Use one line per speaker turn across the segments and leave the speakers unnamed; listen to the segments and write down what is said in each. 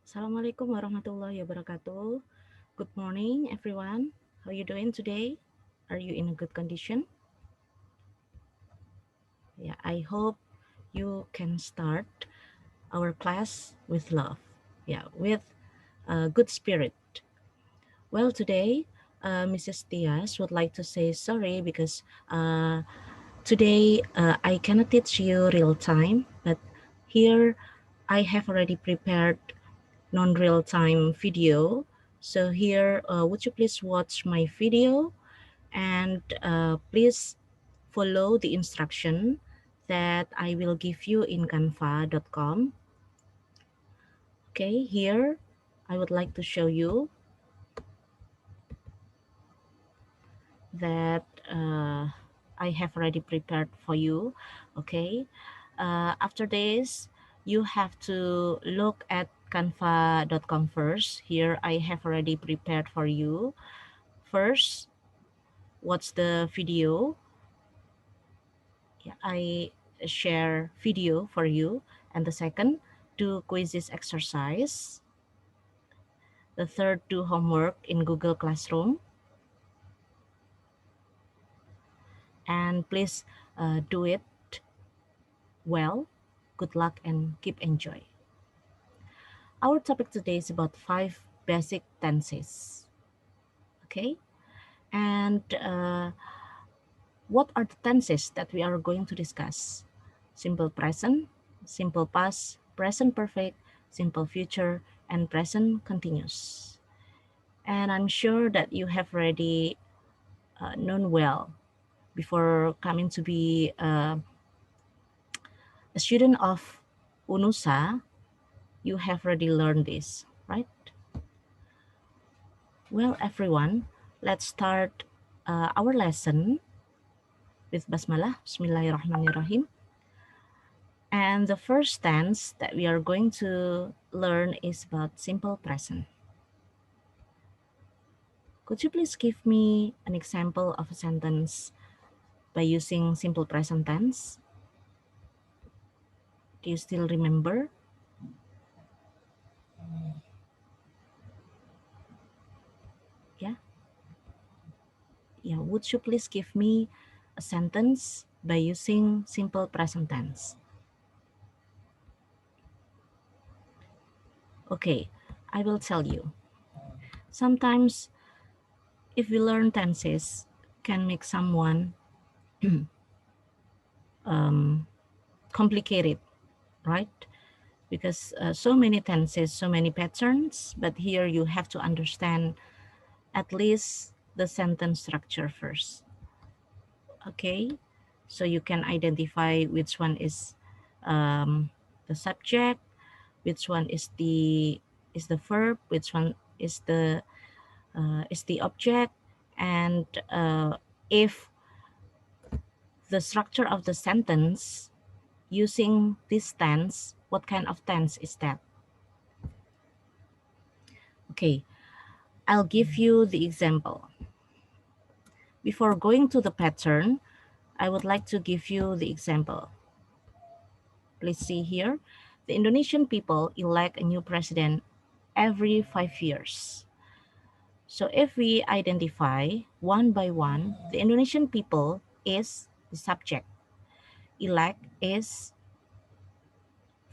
Assalamualaikum warahmatullahi wabarakatuh. Good morning, everyone. How are you doing today? Are you in a good condition? Yeah, I hope you can start our class with love. Yeah, with a good spirit. Well, today, Mrs. Diaz would like to say sorry because today I cannot teach you real time, but here I have already prepared non-real time video. So here, would you please watch my video and please follow the instruction that I will give you in canva.com. Okay, here I would like to show you that I have already prepared for you. Okay, after this, you have to look at canva.com first. Here I have already prepared for you. First, watch the video. Yeah, I share video for you. And the second, do quizzes exercise. The third, do homework in Google Classroom. And please do it well. Good luck and keep enjoy. Our topic today is about 5 basic tenses. Okay, and what are the tenses that we are going to discuss? Simple present, simple past, present perfect, simple future, and present continuous. And I'm sure that you have already known well before coming to be a student of UNUSA, you have already learned this, right? Well, everyone, let's start our lesson with Basmalah. Bismillahirrahmanirrahim. And the first tense that we are going to learn is about simple present. Could you please give me an example of a sentence by using simple present tense? Do you still remember? Yeah? Yeah, would you please give me a sentence by using simple present tense? Okay, I will tell you. Sometimes if we learn tenses can make someone complicated, right? Because so many tenses, so many patterns, but here you have to understand at least the sentence structure first. Okay, so you can identify which one is the subject, which one is the verb, which one is the object, and if the structure of the sentence using this tense, what kind of tense is that? Okay, I'll give you the example. Before going to the pattern, I would like to give you the example. Please see here. The Indonesian people elect a new president every 5 years. So if we identify one by one, the Indonesian people is the subject. Elect is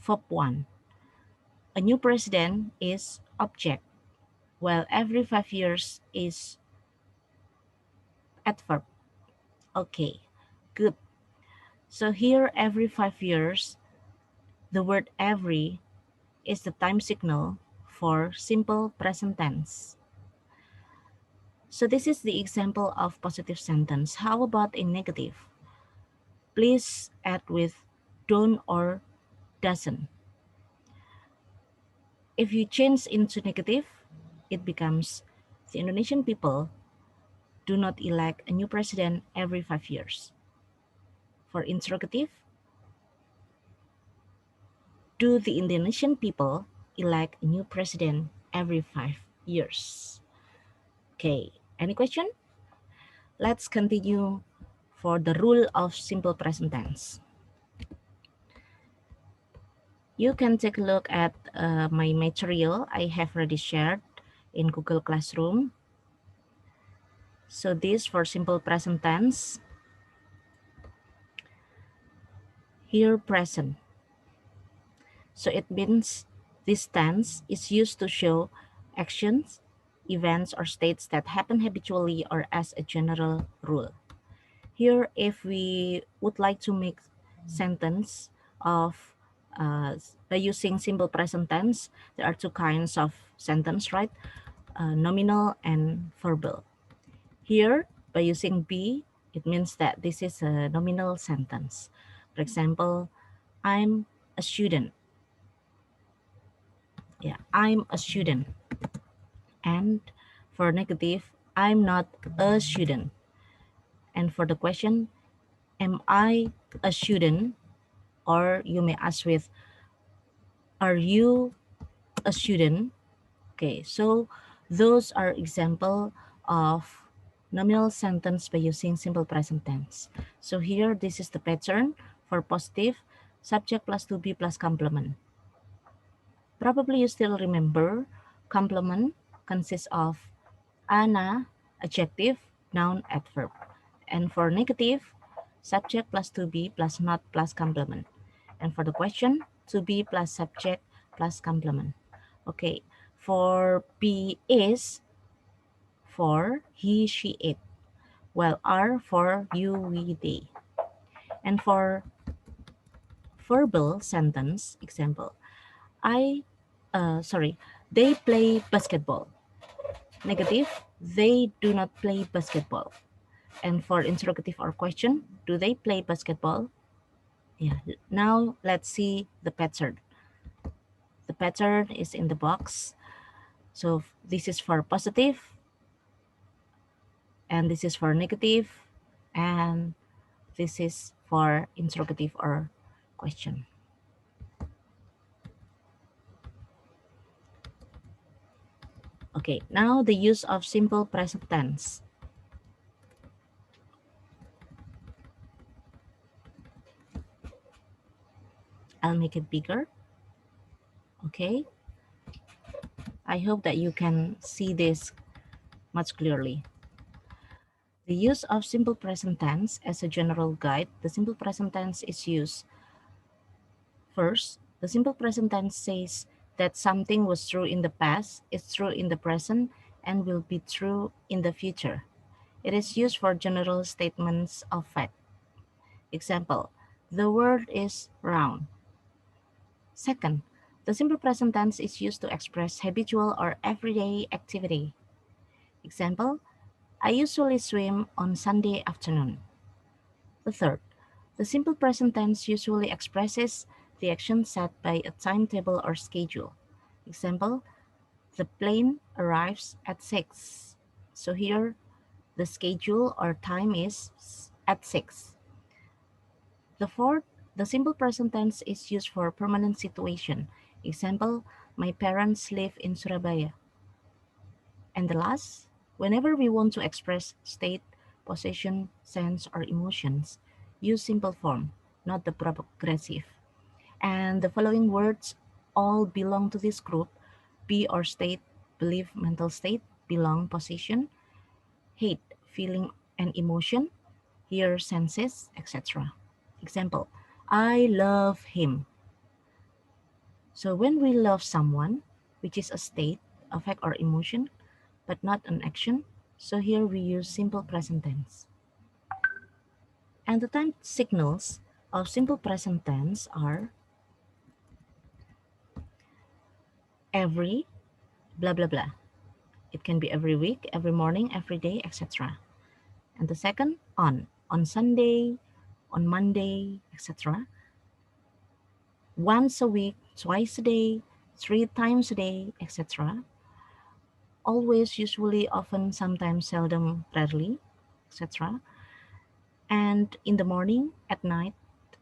verb 1. A new president is object, while every 5 years is adverb. Okay, good. So here every 5 years, the word every is the time signal for simple present tense. So this is the example of positive sentence. How about in negative? Please add with don't or doesn't. If you change into negative, it becomes the Indonesian people do not elect a new president every 5 years. For interrogative, do the Indonesian people elect a new president every 5 years? Okay, any question? Let's continue for the rule of simple present tense. You can take a look at my material I have already shared in Google Classroom. So this for simple present tense, here present. So it means this tense is used to show actions, events, or states that happen habitually or as a general rule. Here, if we would like to make sentence of by using simple present tense, there are two kinds of sentence, right? Nominal and verbal. Here, by using be, it means that this is a nominal sentence. For example, I'm a student. Yeah, I'm a student. And for negative, I'm not a student. And for the question, am I a student? Or you may ask with, are you a student? Okay, so those are example of nominal sentence by using simple present tense. So here, this is the pattern for positive, subject plus to be plus complement. Probably you still remember complement consists of ana, adjective, noun, adverb. And for negative, subject plus to be plus not plus complement. And for the question, to be plus subject plus complement. Okay, for be is for he, she, it, while are for you, we, they. And for verbal sentence example, they play basketball. Negative, they do not play basketball. And for interrogative or question, do they play basketball? Yeah, now let's see the pattern. The pattern is in the box. So this is for positive, and this is for negative, and this is for interrogative or question. Okay, now the use of simple present tense. I'll make it bigger. Okay, I hope that you can see this much clearly. The use of simple present tense as a general guide. The simple present tense is used. First, the simple present tense says that something was true in the past, is true in the present, and will be true in the future. It is used for general statements of fact. Example, the world is round. Second, the simple present tense is used to express habitual or everyday activity. Example, I usually swim on Sunday afternoon. The third, the simple present tense usually expresses the action set by a timetable or schedule. Example, the plane arrives at 6. So here, the schedule or time is at 6. The fourth, the simple present tense is used for permanent situation. Example, my parents live in Surabaya. And the last, whenever we want to express state, possession, sense, or emotions, use simple form, not the progressive. And the following words all belong to this group: be or state, belief, mental state, belong, position, hate, feeling and emotion, hear, senses, etc. Example, I love him. So when we love someone, which is a state, affect, or emotion, but not an action, so here we use simple present tense. And the time signals of simple present tense are every, blah, blah, blah. It can be every week, every morning, every day, etc. And the second, on Sunday, on Monday, etc. Once a week, twice a day, 3 times a day, etc. Always, usually, often, sometimes, seldom, rarely, etc. And in the morning, at night,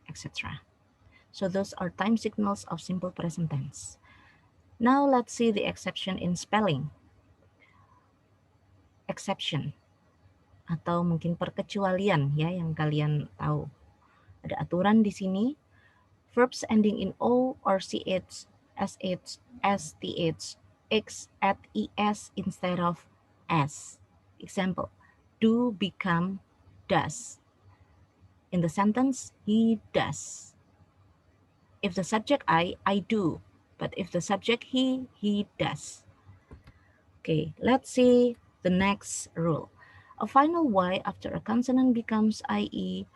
etc. So those are time signals of simple present tense. Now let's see the exception in spelling. Exception atau mungkin perkecualian ya yang kalian tahu. Ada aturan di sini. Verbs ending in O or CH, SH, STH, X at ES instead of S. Example, do become does. In the sentence, he does. If the subject I do. But if the subject he does. Okay, let's see the next rule. A final Y after a consonant becomes IE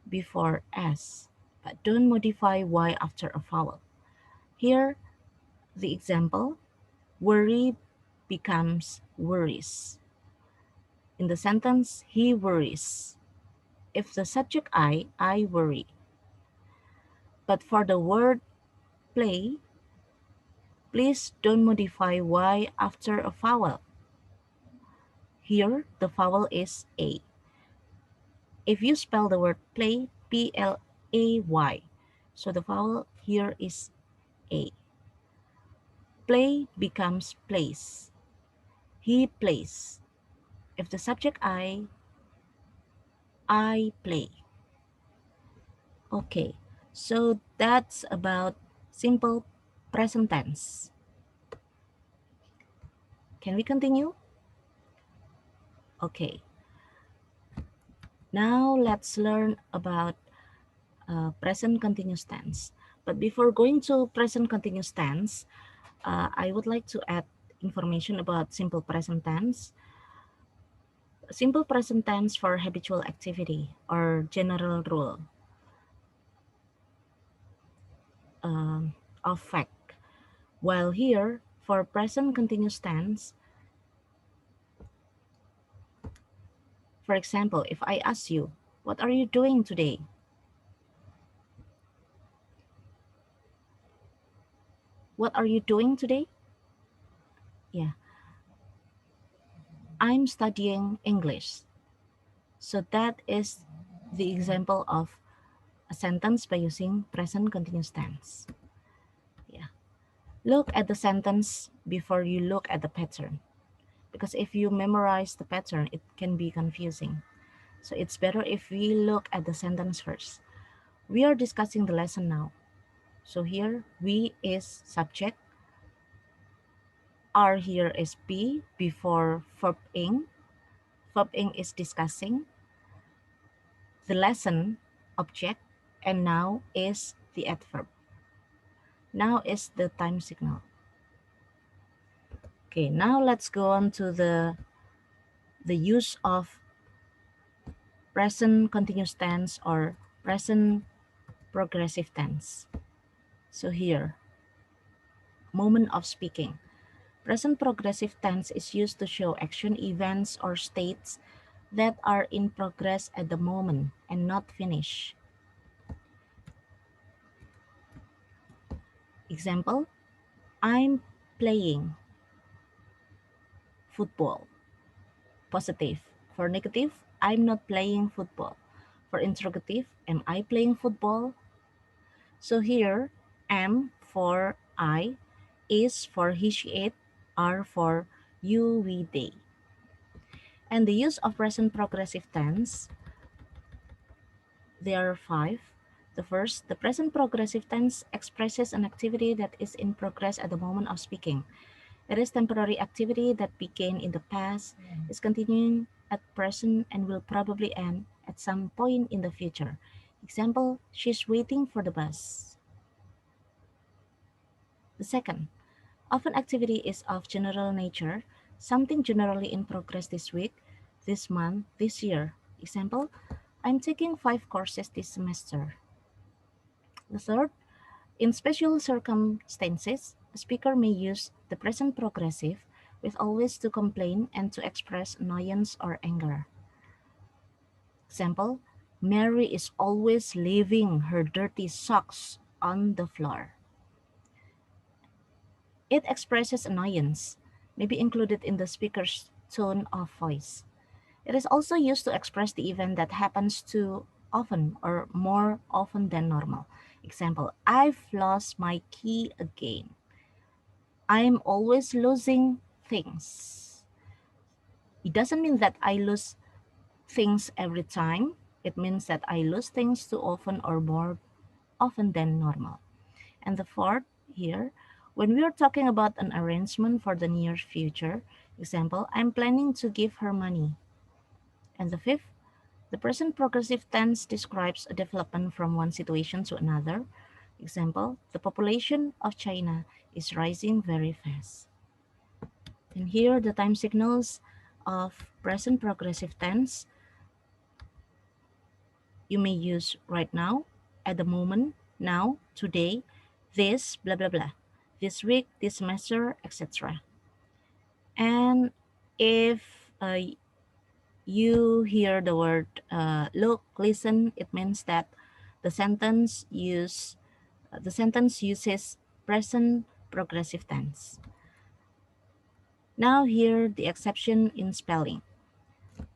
before S, but don't modify Y after a vowel. Here, the example, worry becomes worries. In the sentence, he worries. If the subject I worry. But for the word play, please don't modify Y after a vowel. Here, the vowel is A. If you spell the word play, Play, so the vowel here is A. Play becomes plays. He plays. If the subject I play. Okay, so that's about simple present tense. Can we continue? Okay, now let's learn about present continuous tense. But before going to present continuous tense, I would like to add information about simple present tense. Simple present tense for habitual activity or general rule of fact. While here, for present continuous tense, for example, if I ask you, what are you doing today? What are you doing today? Yeah, I'm studying English. So that is the example of a sentence by using present continuous tense. Yeah. Look at the sentence before you look at the pattern. Because if you memorize the pattern, it can be confusing. So it's better if we look at the sentence first. We are discussing the lesson now. So here, we is subject. Are here is be before verb ing. Verb ing is discussing. The lesson, object, and now is the adverb. Now is the time signal. Okay, now let's go on to the use of present continuous tense or present progressive tense. So here, moment of speaking. Present progressive tense is used to show action, events, or states that are in progress at the moment and not finished. Example, I'm playing football. Positive. For negative, I'm not playing football. For interrogative, am I playing football? So here, am for I, is for he, she, it, are for you, we, they. And the use of present progressive tense, there are 5. The first, the present progressive tense expresses an activity that is in progress at the moment of speaking. It is temporary activity that began in the past, is continuing at present, and will probably end at some point in the future. Example, she's waiting for the bus. The second, often activity is of general nature, something generally in progress this week, this month, this year. Example, I'm taking 5 courses this semester. The third, in special circumstances, a speaker may use the present progressive with always to complain and to express annoyance or anger. Example, Mary is always leaving her dirty socks on the floor. It expresses annoyance, may be included in the speaker's tone of voice. It is also used to express the event that happens too often or more often than normal. Example, I've lost my key again. I'm always losing things. It doesn't mean that I lose things every time. It means that I lose things too often or more often than normal. And the fourth here, when we are talking about an arrangement for the near future, example, I'm planning to give her money. And the fifth, the present progressive tense describes a development from one situation to another. Example, the population of China is rising very fast. And here the time signals of present progressive tense you may use right now, at the moment, now, today, this, blah, blah, blah, this week, this semester, etc. And if you hear the word look, listen, it means that the sentence uses present progressive tense. Now here the exception in spelling.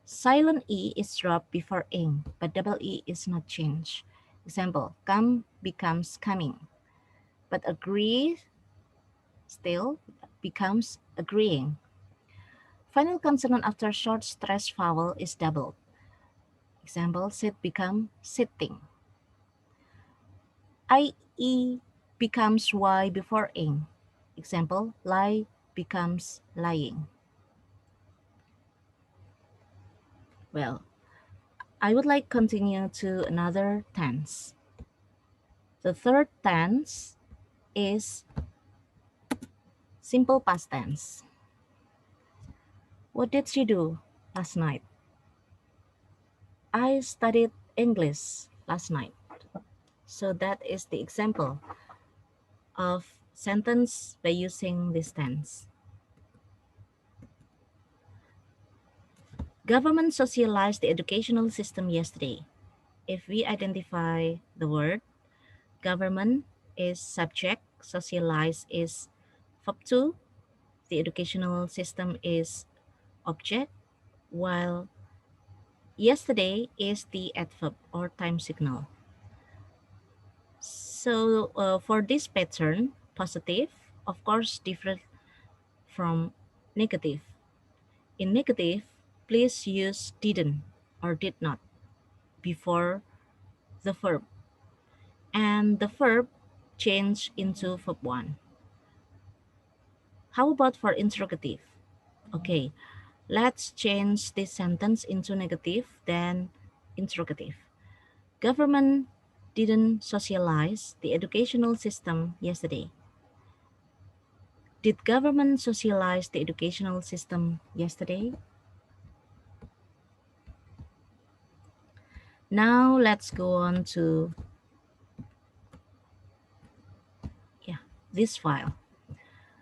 Silent E is dropped before ing, but double E is not changed. Example, come becomes coming, but agree still becomes agreeing. Final consonant after short stressed vowel is doubled. Example, sit become sitting. IE becomes Y before ing. Example, lie becomes lying. Well, I would like continue to another tense. The third tense is simple past tense. What did she do last night? I studied English last night. So that is the example of sentence by using this tense. Government socialized the educational system yesterday. If we identify the word, government is subject, socialize is verb 2, the educational system is object, while yesterday is the adverb or time signal. So for this pattern, positive, of course, different from negative. In negative, please use didn't or did not before the verb. And the verb change into verb 1. How about for interrogative? Okay, let's change this sentence into negative, then interrogative. Government didn't socialize the educational system yesterday. Did government socialize the educational system yesterday? Now let's go on to this file.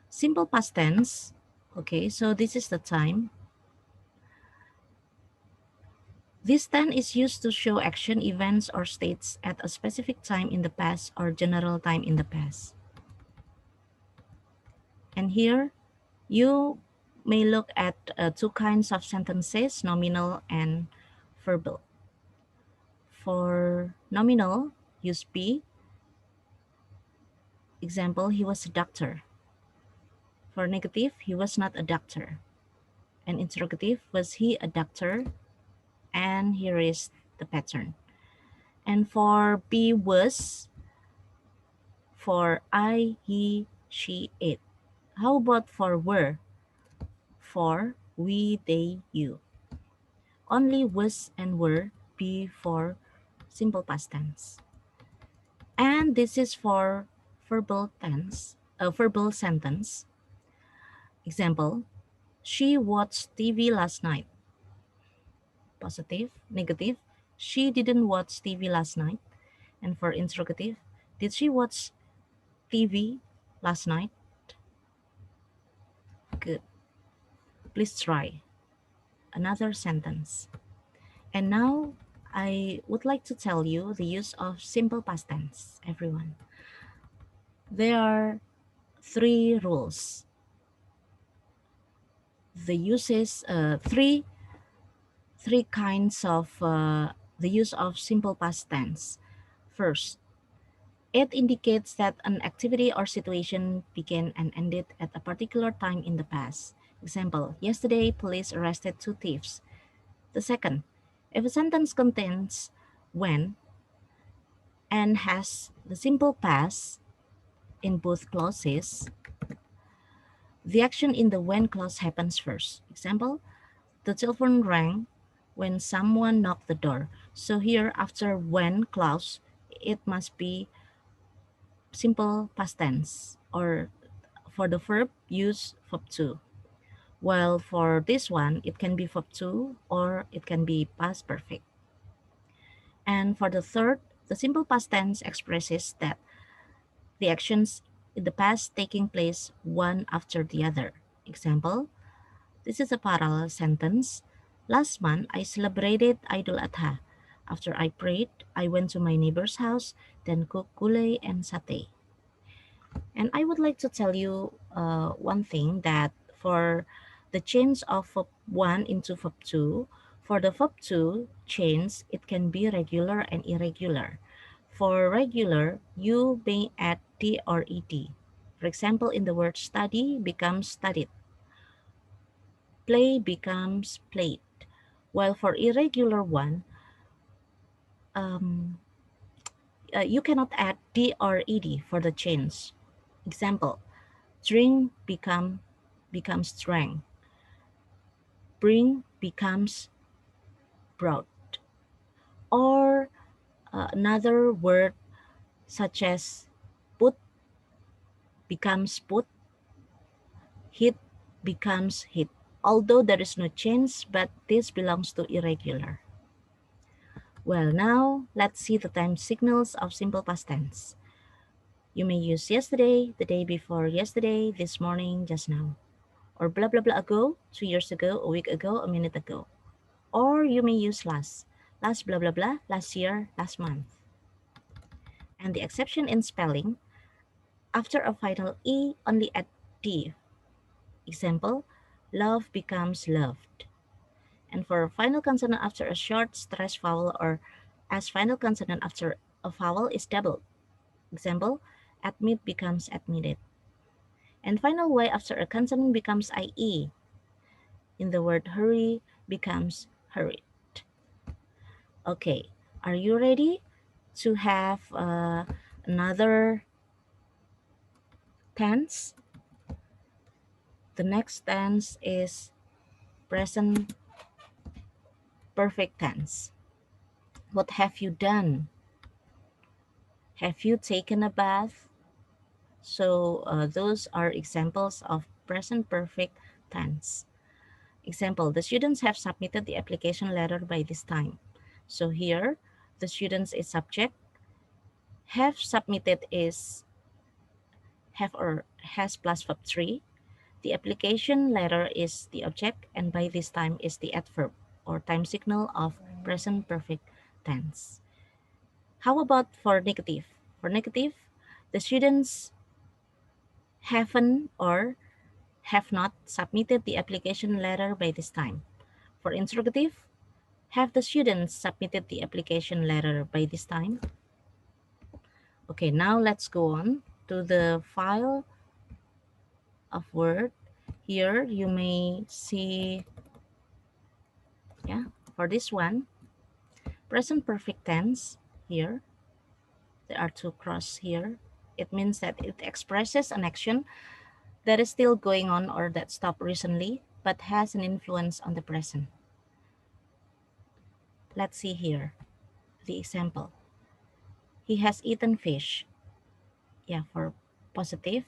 Simple past tense. Okay, so this is the time. This tense is used to show action, events, or states at a specific time in the past or general time in the past. And here, you may look at two kinds of sentences, nominal and verbal. For nominal, use be. Example, he was a doctor. For negative, he was not a doctor. And interrogative, was he a doctor? And here is the pattern. And for be was, for I, he, she, it. How about for were? For we, they, you. Only was and were be for simple past tense. And this is for verbal tense, a verbal sentence. Example, she watched TV last night. Positive, negative, she didn't watch TV last night. And for interrogative, did she watch TV last night? Good. Please try another sentence. And now I would like to tell you the use of simple past tense, everyone. There are three rules. The uses three kinds of the use of simple past tense. First, it indicates that an activity or situation began and ended at a particular time in the past. Example, yesterday police arrested two thieves. The second, if a sentence contains when and has the simple past in both clauses, the action in the when clause happens first. Example, the telephone rang when someone knocked the door. So here, after when clause, it must be simple past tense, or for the verb, use verb to. While for this one, it can be verb to or it can be past perfect. And for the third, the simple past tense expresses that the actions in the past taking place one after the other. Example, this is a parallel sentence. Last month, I celebrated Idul Adha. After I prayed, I went to my neighbor's house, then cooked gulay and satay. And I would like to tell you one thing, that for the change of verb 1 into verb 2, for the verb 2 change, it can be regular and irregular. For regular, you may add T or ED. For example, in the word study becomes studied, play becomes played. While for irregular one, um, you cannot add D or ED for the change. Example, drink becomes drank, bring becomes brought. Or another word such as put becomes put, hit becomes hit. Although there is no change, but this belongs to irregular. Well, now let's see the time signals of simple past tense. You may use yesterday, the day before yesterday, this morning, just now. Or blah blah blah ago, 2 years ago, a week ago, a minute ago. Or you may use last blah blah blah, last year, last month. And the exception in spelling, after a final E, only add D. Example, love becomes loved. And for a final consonant after a short stressed vowel, or as final consonant after a vowel is doubled. Example, admit becomes admitted. And final Y after a consonant becomes IE. In the word hurry becomes hurried. Okay, are you ready to have another tense? The next tense is present perfect tense. What have you done? Have you taken a bath? So those are examples of present perfect tense. Example, the students have submitted the application letter by this time. So here, the students is subject, have submitted is have or has plus verb 3. The application letter is the object, and by this time is the adverb or time signal of present perfect tense. How about for negative? For negative, the students haven't or have not submitted the application letter by this time. For interrogative, have the students submitted the application letter by this time? Okay, now let's go on to the file of Word. Here you may see, for this one, present perfect tense. Here, there are two cross here. It means that it expresses an action that is still going on or that stopped recently, but has an influence on the present. Let's see here the example. He has eaten fish. For positive.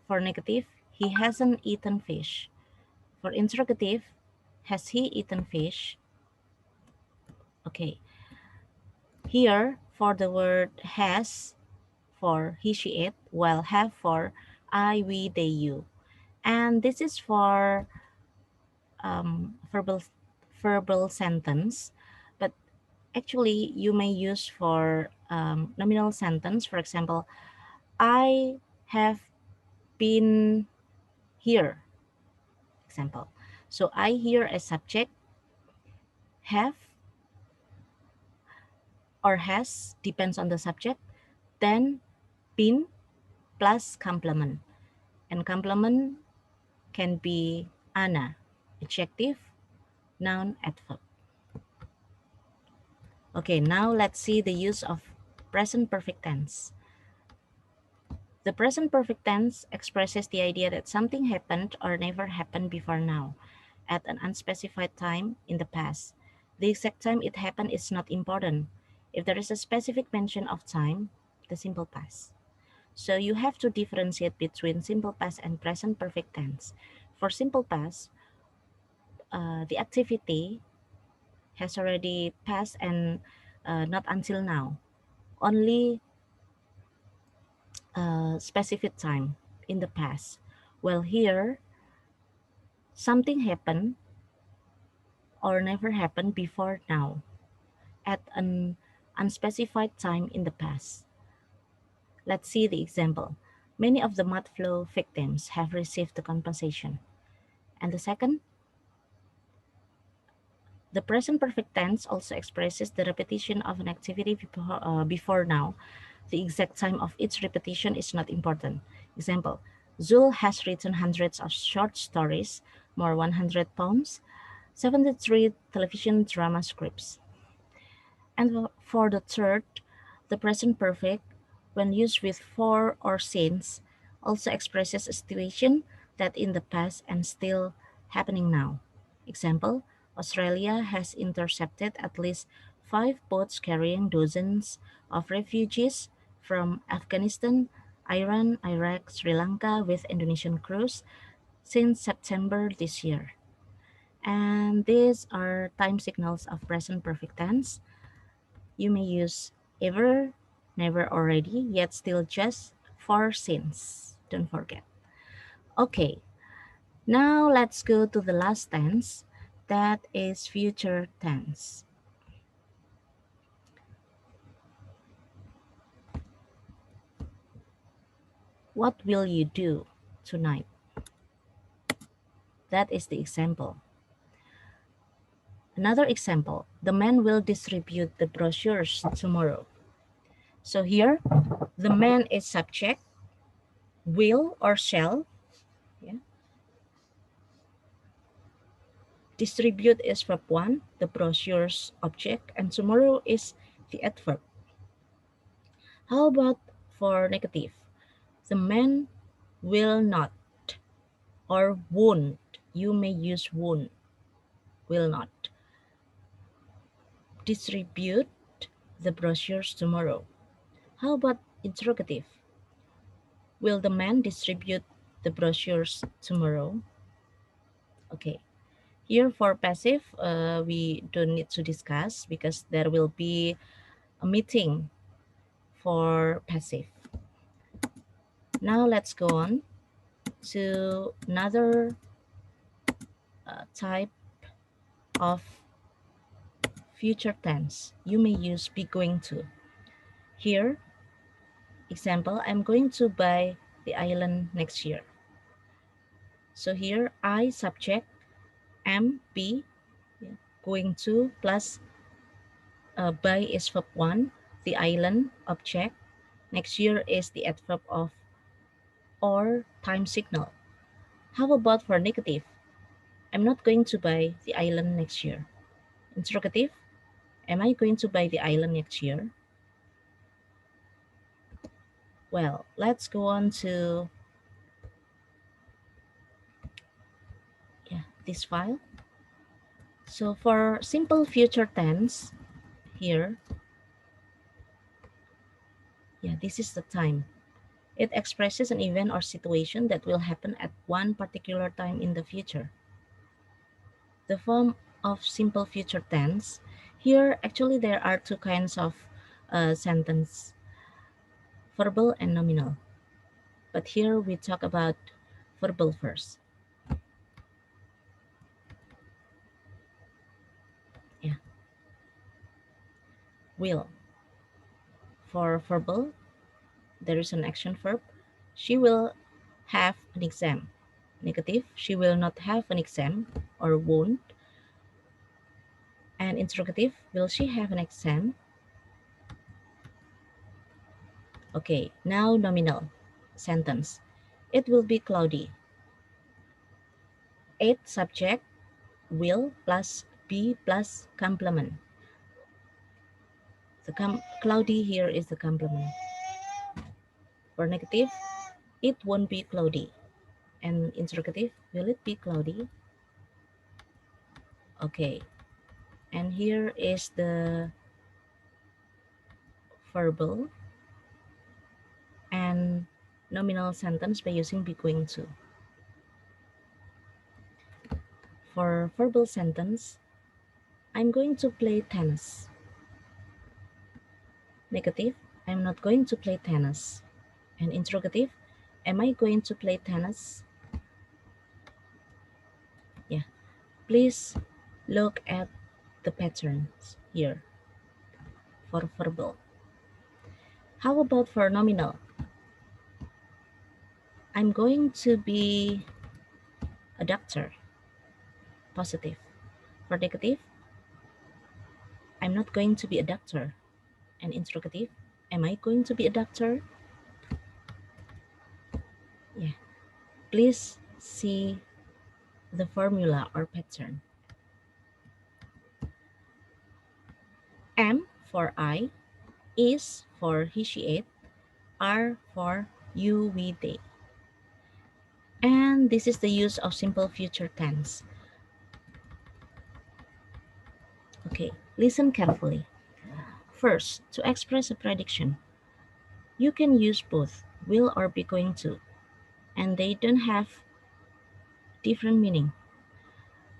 For negative, he hasn't eaten fish. For interrogative, has he eaten fish? Okay. Here, for the word has, for he, she, it, while have for I, we, they, you. And this is for verbal sentence, but actually you may use for nominal sentence. For example, I have been here. Example. So I here as subject, have or has depends on the subject, then been plus complement. And complement can be ana, adjective, noun, adverb. Okay, now let's see the use of present perfect tense. The present perfect tense expresses the idea that something happened or never happened before now, at an unspecified time in the past. The exact time it happened is not important. If there is a specific mention of time, the simple past. So you have to differentiate between simple past and present perfect tense. For simple past, the activity has already passed and not until now. Only specific time in the past. Well, here, something happened or never happened before now at an unspecified time in the past. Let's see the example. Many of the mud flow victims have received the compensation. And the second, the present perfect tense also expresses the repetition of an activity before now. The exact time of its repetition is not important. Example, Zul has written hundreds of short stories, more 100 poems, 73 television drama scripts. And for the third, the present perfect, when used with for or since, also expresses a situation that in the past and still happening now. Example, Australia has intercepted at least 5 boats carrying dozens of refugees from Afghanistan, Iran, Iraq, Sri Lanka with Indonesian crews since September this year. And these are time signals of present perfect tense. You may use ever, never, already, yet still just for since. Don't forget. Okay, now let's go to the last tense. That is future tense. What will you do tonight? That is the example. Another example, the man will distribute the brochures tomorrow. So here, the man is subject, will or shall. Yeah. Distribute is verb 1, the brochure's object, and tomorrow is the adverb. How about for negative? The man will not or won't. You may use won't, will not. Distribute the brochures tomorrow. How about interrogative? Will the man distribute the brochures tomorrow? Okay. Here for passive, we don't need to discuss because there will be a meeting for passive. Now let's go on to another type of future tense. You may use be going to. Here, example, I'm going to buy the island next year. So here, I subject, am, be, yeah, going to plus buy is verb 1, the island object. Next year is the adverb of or time signal. How about for negative? I'm not going to buy the island next year. Interrogative, am I going to buy the island next year? Well, let's go on to this file. So for simple future tense, here, this is the time. It expresses an event or situation that will happen at one particular time in the future. The form of simple future tense, here actually there are two kinds of sentence, verbal and nominal. But here we talk about verbal first. Yeah. Will. For verbal, there is an action verb. She will have an exam. Negative, she will not have an exam or won't. And interrogative, will she have an exam? Okay, now nominal sentence. It will be cloudy. It subject, will plus be plus complement. cloudy here is the complement. For negative, it won't be cloudy. And interrogative, will it be cloudy? Okay. And here is the verbal and nominal sentence by using be going to. For verbal sentence, I'm going to play tennis. Negative, I'm not going to play tennis. And interrogative, am I going to play tennis? Yeah. Please look at the patterns here for verbal. How about for nominal? I'm going to be a doctor. Positive. For negative, I'm not going to be a doctor. And interrogative, am I going to be a doctor? Yeah. Please see the formula or pattern. M for I, is for he, she, it, R for you, we, they. And this is the use of simple future tense. Okay, listen carefully. First, to express a prediction, you can use both will or be going to, and they don't have different meaning.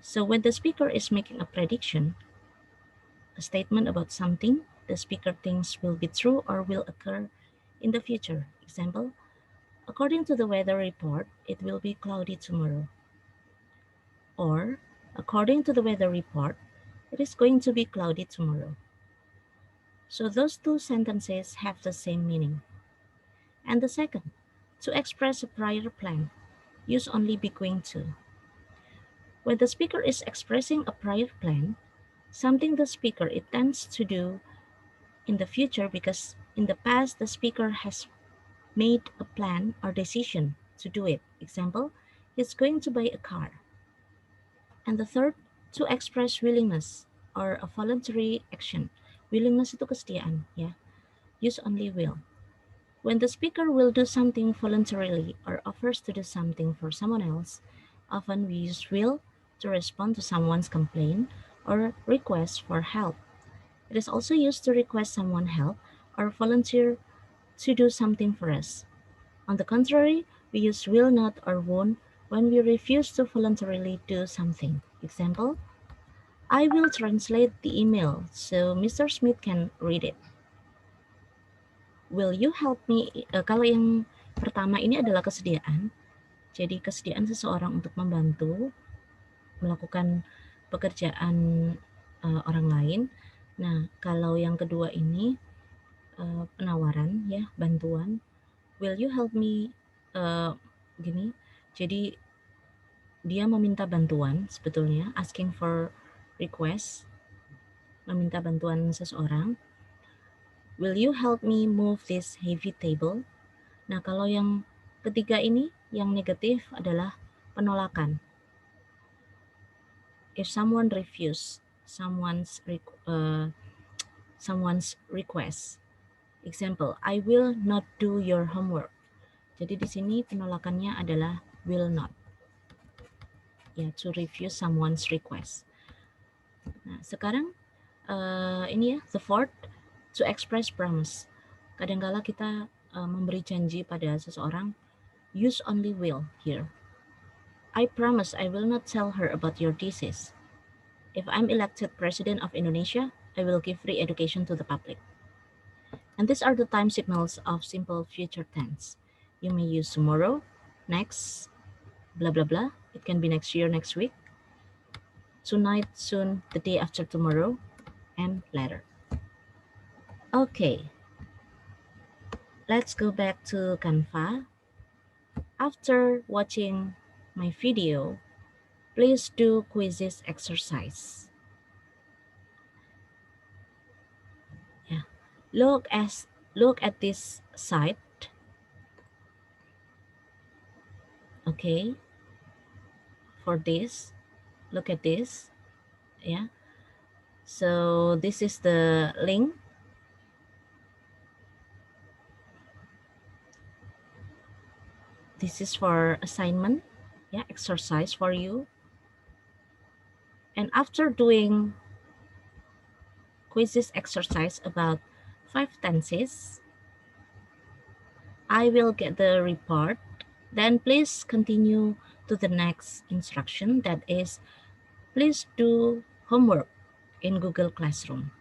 So when the speaker is making a prediction, a statement about something the speaker thinks will be true or will occur in the future. Example, according to the weather report, it will be cloudy tomorrow. Or, according to the weather report, it is going to be cloudy tomorrow. So those two sentences have the same meaning. And the second, to express a prior plan, use only be going to. When the speaker is expressing a prior plan, something the speaker intends to do in the future because in the past the speaker has made a plan or decision to do it. Example, he's going to buy a car. And the third, to express willingness or a voluntary action. Willingness itu kesetiaan, ya. Use only will. When the speaker will do something voluntarily or offers to do something for someone else, often we use will to respond to someone's complaint or request for help. It is also used to request someone help or volunteer to do something for us. On the contrary, we use will not or won't when we refuse to voluntarily do something. Example, I will translate the email so Mr. Smith can read it. Will you help me? Kalau yang pertama ini adalah kesediaan. Jadi kesediaan seseorang untuk membantu melakukan pekerjaan orang lain. Nah, kalau yang kedua ini penawaran ya, bantuan. Will you help me? Gini. Jadi dia meminta bantuan sebetulnya, asking for request, meminta bantuan seseorang. Will you help me move this heavy table? Nah, kalau yang ketiga ini, yang negatif adalah penolakan. If someone refuse someone's request. Example, I will not do your homework. Jadi di sini penolakannya adalah will not. Ya, to refuse someone's request. Nah, sekarang ini ya, the fourth, to express promise. Kadangkala kita memberi janji pada seseorang, use only will here. I promise I will not tell her about your disease. If I'm elected president of Indonesia, I will give free education to the public. And these are the time signals of simple future tense. You may use tomorrow, next, blah, blah, blah. It can be next year, next week, tonight, soon, the day after tomorrow, and later. Okay, let's go back to Canva. After watching my video, please do quizzes exercise. Yeah, look at this site. Okay, for this, look at this. Yeah, so this is the link This is for assignment, yeah, exercise for you. And after doing quizzes exercise about 5 tenses, I will get the report. Then please continue to the next instruction, that is, please do homework in Google Classroom.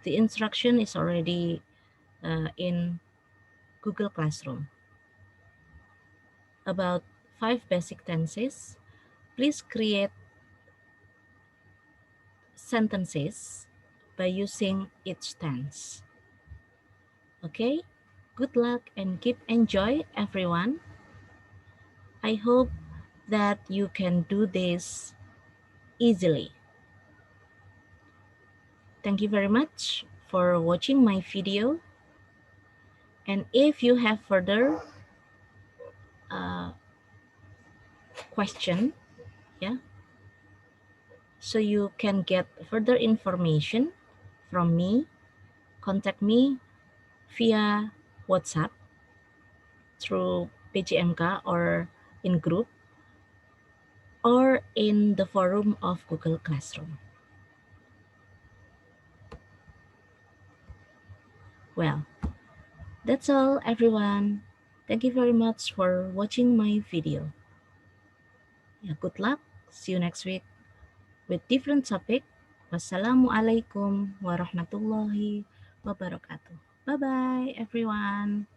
The instruction is already in Google Classroom. About 5 basic tenses, please create sentences by using each tense. Okay? Good luck and keep enjoy, everyone. I hope that you can do this easily. Thank you very much for watching my video. And if you have further uh, question, yeah, so you can get further information from me, contact me via WhatsApp through PGMK or in group or in the forum of Google Classroom. Well, that's all, everyone. Thank you very much for watching my video. Yeah, good luck. See you next week with different topic. Wassalamualaikum warahmatullahi wabarakatuh. Bye-bye, everyone.